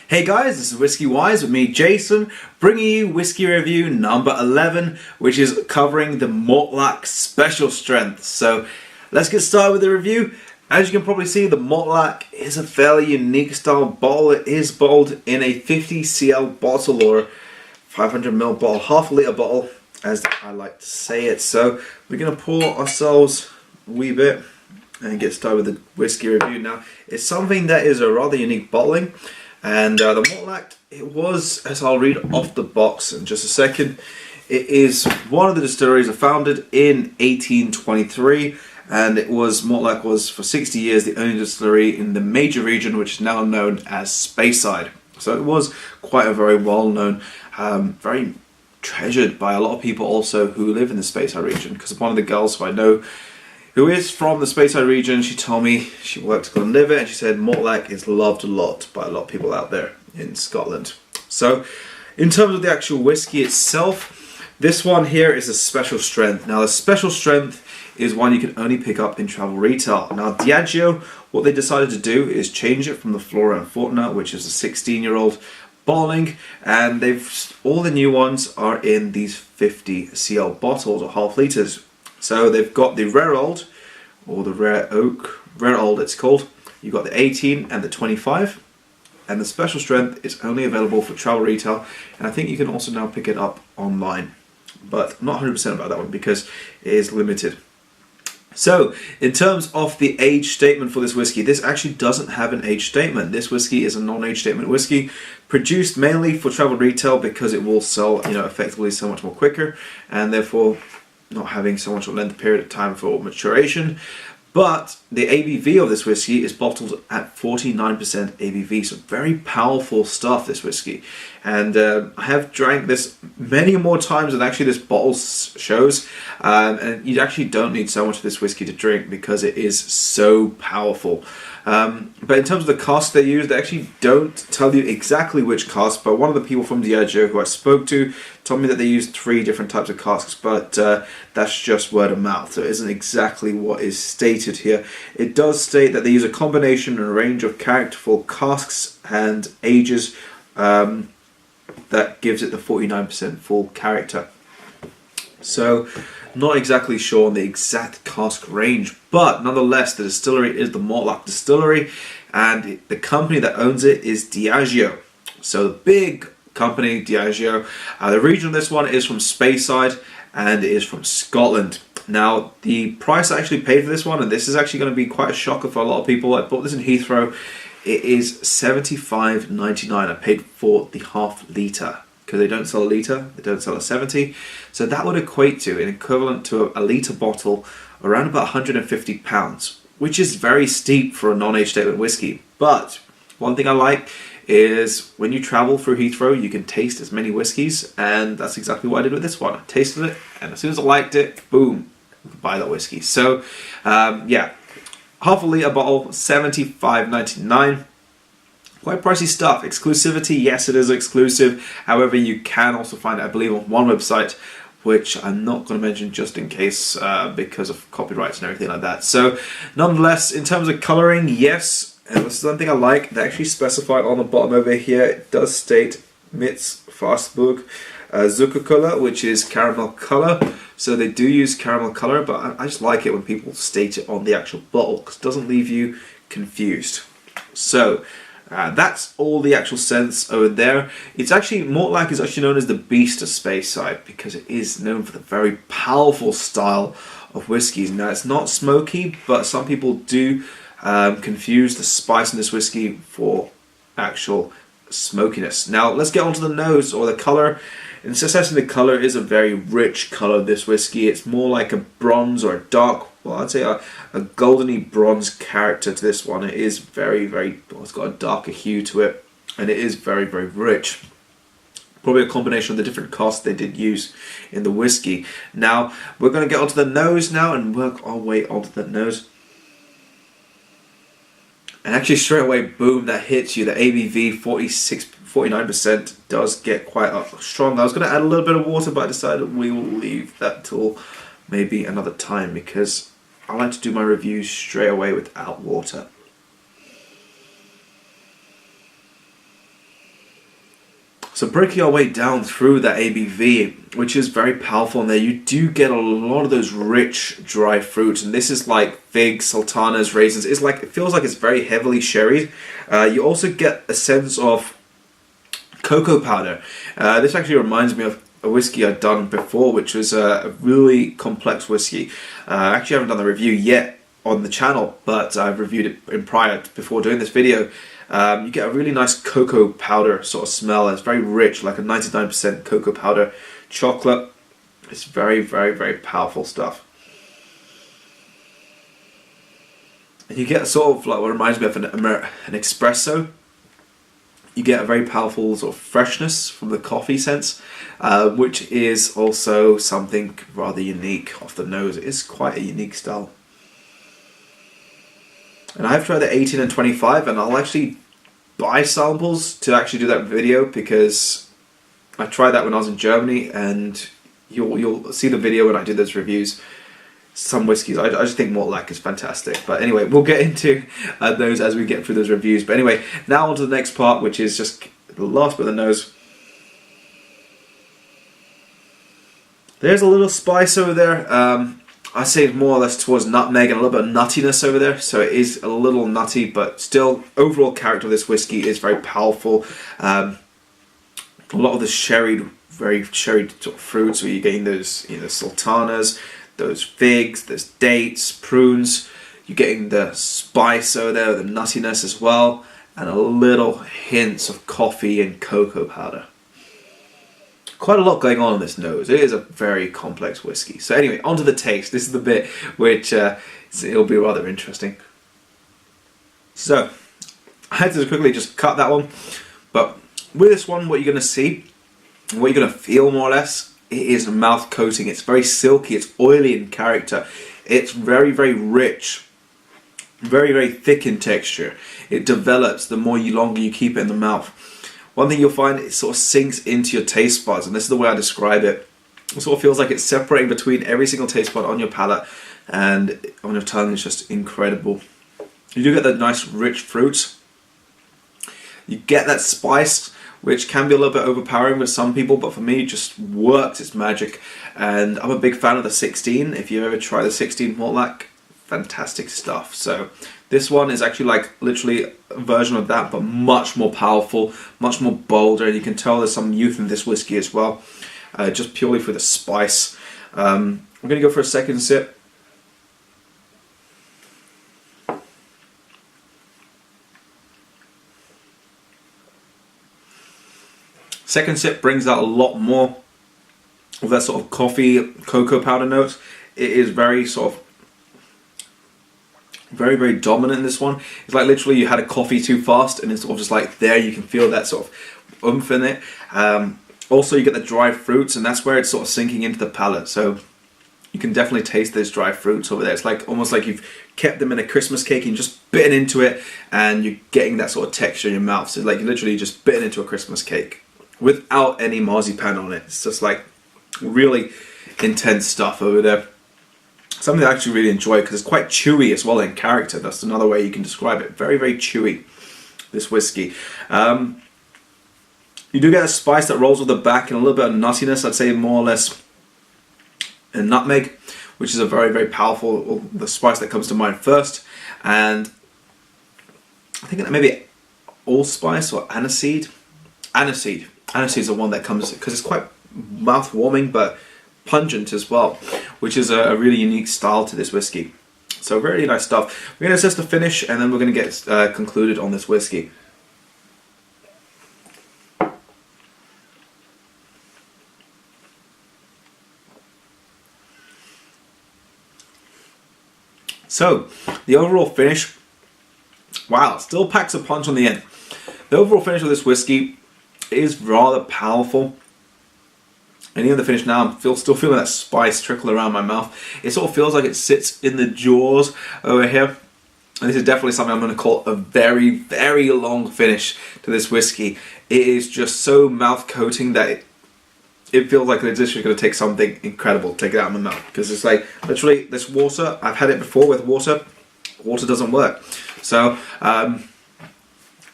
Hey guys, this is Whiskey Wise with me, Jason, bringing you whiskey review number 11, which is covering the Mortlach Special Strength. So let's get started with the review. As you can probably see, the Mortlach is a fairly unique style bottle. It is bottled in a 50 cl bottle or 500ml bottle, half a litre bottle, as I like to say it. So we're going to pour ourselves a wee bit and get started with the whiskey review. Now, it's something that is a rather unique bottling. And the Mortlach, it was, as I'll read off the box in just a second, it is one of the distilleries founded in 1823, and Mortlach was for 60 years the only distillery in the major region, which is now known as Speyside. So it was quite a very well known, very treasured by a lot of people also who live in the Speyside region, because one of the girls who I know who is from the Speyside region, she told me she worked to Glenlivet, and she said Mortlach is loved a lot by a lot of people out there in Scotland. So, in terms of the actual whiskey itself, this one here is a special strength. Now, the special strength is one you can only pick up in travel retail. Now, Diageo, what they decided to do is change it from the Flora and Fortuna, which is a 16-year-old bottling, and all the new ones are in these 50 cl bottles or half litres. So they've got the rare old, or the rare oak, rare old it's called. You've got the 18 and the 25, and the special strength is only available for travel retail, and I think you can also now pick it up online. But I'm not 100% about that one because it is limited. So, in terms of the age statement for this whiskey, this actually doesn't have an age statement. This whiskey is a non-age statement whiskey, produced mainly for travel retail because it will sell, effectively so much more quicker, and therefore not having so much of a length period of time for maturation. But the ABV of this whiskey is bottled at 49% ABV, so very powerful stuff, this whiskey. And I have drank this many more times than actually this bottle shows, and you actually don't need so much of this whiskey to drink because it is so powerful. But in terms of the cask they use, they actually don't tell you exactly which cask, but one of the people from Diageo who I spoke to told me that they use 3 different types of casks, but that's just word of mouth, so it isn't exactly what is stated here. It does state that they use a combination and a range of characterful casks and ages that gives it the 49% full character. So, not exactly sure on the exact cask range, but nonetheless the distillery is the Mortlach distillery, and the company that owns it is Diageo. So the big company, Diageo. The region of this one is from Speyside, and it is from Scotland. Now, the price I actually paid for this one, and this is actually going to be quite a shocker for a lot of people, I bought this in Heathrow, it is $75.99. I paid for the half litre, because they don't sell a litre, they don't sell a 70. So that would equate to an equivalent to a litre bottle around about £150, which is very steep for a non-age statement whiskey. But one thing I like is when you travel through Heathrow, you can taste as many whiskies, and that's exactly what I did with this one. I tasted it, and as soon as I liked it, boom, I could buy that whiskey. So, yeah, half a litre bottle, $75.99. Quite pricey stuff. Exclusivity, yes, it is exclusive. However, you can also find it, I believe, on one website, which I'm not going to mention just in case because of copyrights and everything like that. So, nonetheless, in terms of colouring, yes, and this is something I like. They actually specify on the bottom over here, it does state Mitz Fastburg Zucker colour, which is caramel colour. So they do use caramel colour, but I just like it when people state it on the actual bottle because it doesn't leave you confused. So, that's all the actual sense over there. It's actually, Mortlach is actually known as the Beast of Speyside because it is known for the very powerful style of whiskies. Now, it's not smoky, but some people do confuse the spice in this whiskey for actual smokiness. Now, let's get onto the nose or the colour. In assessing the colour, it is a very rich colour, this whiskey. It's more like a bronze or a dark, well, I'd say a goldeny bronze character to this one. It is very, very, well, it's got a darker hue to it, and it is very, very rich. Probably a combination of the different casks they did use in the whiskey. Now, we're going to get onto the nose now and work our way onto the nose. And actually straight away, boom, that hits you. The ABV, 49% does get quite strong. I was going to add a little bit of water, but I decided we will leave that till maybe another time because I like to do my reviews straight away without water. So breaking our way down through that ABV, which is very powerful in there, you do get a lot of those rich dry fruits, and this is like figs, sultanas, raisins. It's like, it feels like it's very heavily sherried. You also get a sense of cocoa powder. This actually reminds me of a whiskey I'd done before, which was a really complex whiskey. I actually haven't done the review yet on the channel, but I've reviewed it before doing this video. You get a really nice cocoa powder sort of smell. It's very rich, like a 99% cocoa powder chocolate. It's very, very, very powerful stuff. And you get sort of like what reminds me of an espresso. You get a very powerful sort of freshness from the coffee sense, which is also something rather unique off the nose. It is quite a unique style. And I've tried the 18 and 25, and I'll actually buy samples to actually do that video, because I tried that when I was in Germany, and you'll see the video when I do those reviews. Some whiskies, I just think Mortlach is fantastic. But anyway, we'll get into those as we get through those reviews. But anyway, now on to the next part, which is just the last bit of the nose. There's a little spice over there. I say it's more or less towards nutmeg and a little bit of nuttiness over there. So it is a little nutty, but still, overall character of this whiskey is very powerful. A lot of the very sherried sort of fruits, so you're getting those, sultanas, those figs, those dates, prunes. You're getting the spice over there, the nuttiness as well, and a little hints of coffee and cocoa powder. Quite a lot going on in this nose. It is a very complex whiskey. So anyway, on to the taste. This is the bit which it'll be rather interesting. So I had to quickly just cut that one. But with this one, what you're going to see, what you're going to feel more or less, it is mouth coating. It's very silky. It's oily in character. It's very, very rich. Very, very thick in texture. It develops the longer you keep it in the mouth. One thing you'll find, it sort of sinks into your taste buds, and this is the way I describe it. It sort of feels like it's separating between every single taste bud on your palate and on your tongue. It's just incredible. You do get that nice rich fruit. You get that spice, which can be a little bit overpowering with some people, but for me it just works its magic. And I'm a big fan of the 16. If you've ever tried the 16 Mortlach, fantastic stuff. So this one is actually like literally a version of that, but much more powerful, much more bolder, and you can tell there's some youth in this whiskey as well, just purely for the spice. I'm going to go for a second sip. Second sip brings out a lot more of that sort of coffee, cocoa powder notes. It is very sort of very, very dominant in this one. It's like literally you had a coffee too fast, and it's sort of just like there, you can feel that sort of oomph in it. Also you get the dried fruits, and that's where it's sort of sinking into the palate. So you can definitely taste those dry fruits over there. It's like almost like you've kept them in a Christmas cake and just bitten into it, and you're getting that sort of texture in your mouth. So like you're literally just bitten into a Christmas cake without any marzipan on it. It's just like really intense stuff over there. Something I actually really enjoy, because it's quite chewy as well in character. That's another way you can describe it. Very, very chewy, this whiskey. You do get a spice that rolls with the back and a little bit of nuttiness. I'd say more or less a nutmeg, which is a very, very powerful, the spice that comes to mind first. And I think that maybe allspice or aniseed. Aniseed is the one that comes, because it's quite mouth-warming but pungent as well, which is a really unique style to this whiskey. So very nice stuff. We're going to assess the finish, and then we're going to get concluded on this whiskey. So the overall finish, wow, still packs a punch on the end. The overall finish of this whiskey is rather powerful. And even the finish now, I'm still feeling that spice trickle around my mouth. It sort of feels like it sits in the jaws over here. And this is definitely something I'm going to call a very, very long finish to this whiskey. It is just so mouth-coating that it feels like it's literally going to take something incredible to take it out of my mouth. Because it's like, literally, this water, I've had it before with water. Water doesn't work. So,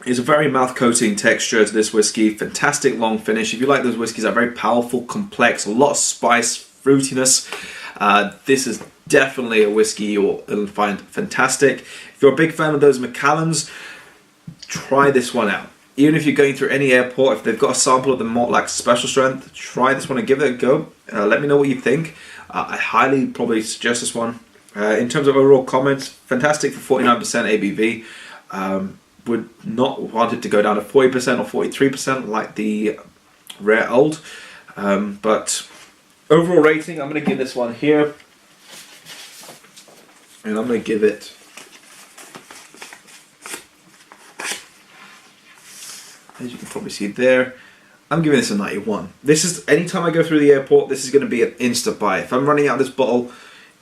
It's a very mouth-coating texture to this whiskey. Fantastic long finish. If you like those whiskeys that are very powerful, complex, a lot of spice, fruitiness, this is definitely a whiskey you'll find fantastic. If you're a big fan of those Macallans, try this one out. Even if you're going through any airport, if they've got a sample of the Mortlach Special Strength, try this one and give it a go. Let me know what you think. I highly probably suggest this one. In terms of overall comments, fantastic for 49% ABV. Would not want it to go down to 40% or 43% like the Rare Old. But overall rating, I'm going to give this one here. And I'm going to give it... as you can probably see there, I'm giving this a 91. This is, anytime I go through the airport, this is going to be an insta buy. If I'm running out of this bottle,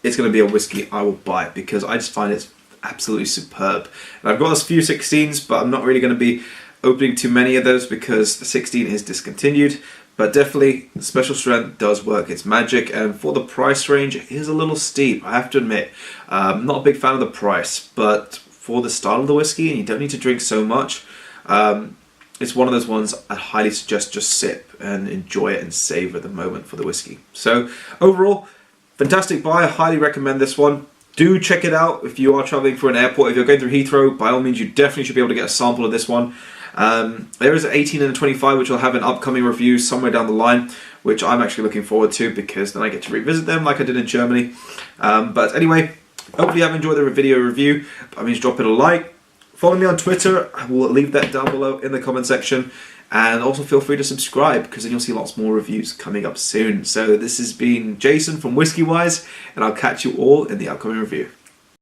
it's going to be a whiskey I will buy it because I just find it's absolutely superb. And I've got a few 16s, but I'm not really going to be opening too many of those because the 16 is discontinued. But definitely, the Special Strength does work its magic, and for the price range, it is a little steep, I have to admit. I'm not a big fan of the price, but for the style of the whiskey, and you don't need to drink so much, it's one of those ones I highly suggest just sip and enjoy it and savor the moment for the whiskey. So overall, fantastic buy. I highly recommend this one. Do check it out if you are traveling through an airport. If you're going through Heathrow, by all means, you definitely should be able to get a sample of this one. There is an 18 and a 25, which will have an upcoming review somewhere down the line, which I'm actually looking forward to because then I get to revisit them like I did in Germany. But anyway, hopefully you have enjoyed the video review. By all means, drop it a like. Follow me on Twitter. I will leave that down below in the comment section. And also feel free to subscribe because then you'll see lots more reviews coming up soon. So this has been Jason from Whisky Wise, and I'll catch you all in the upcoming review.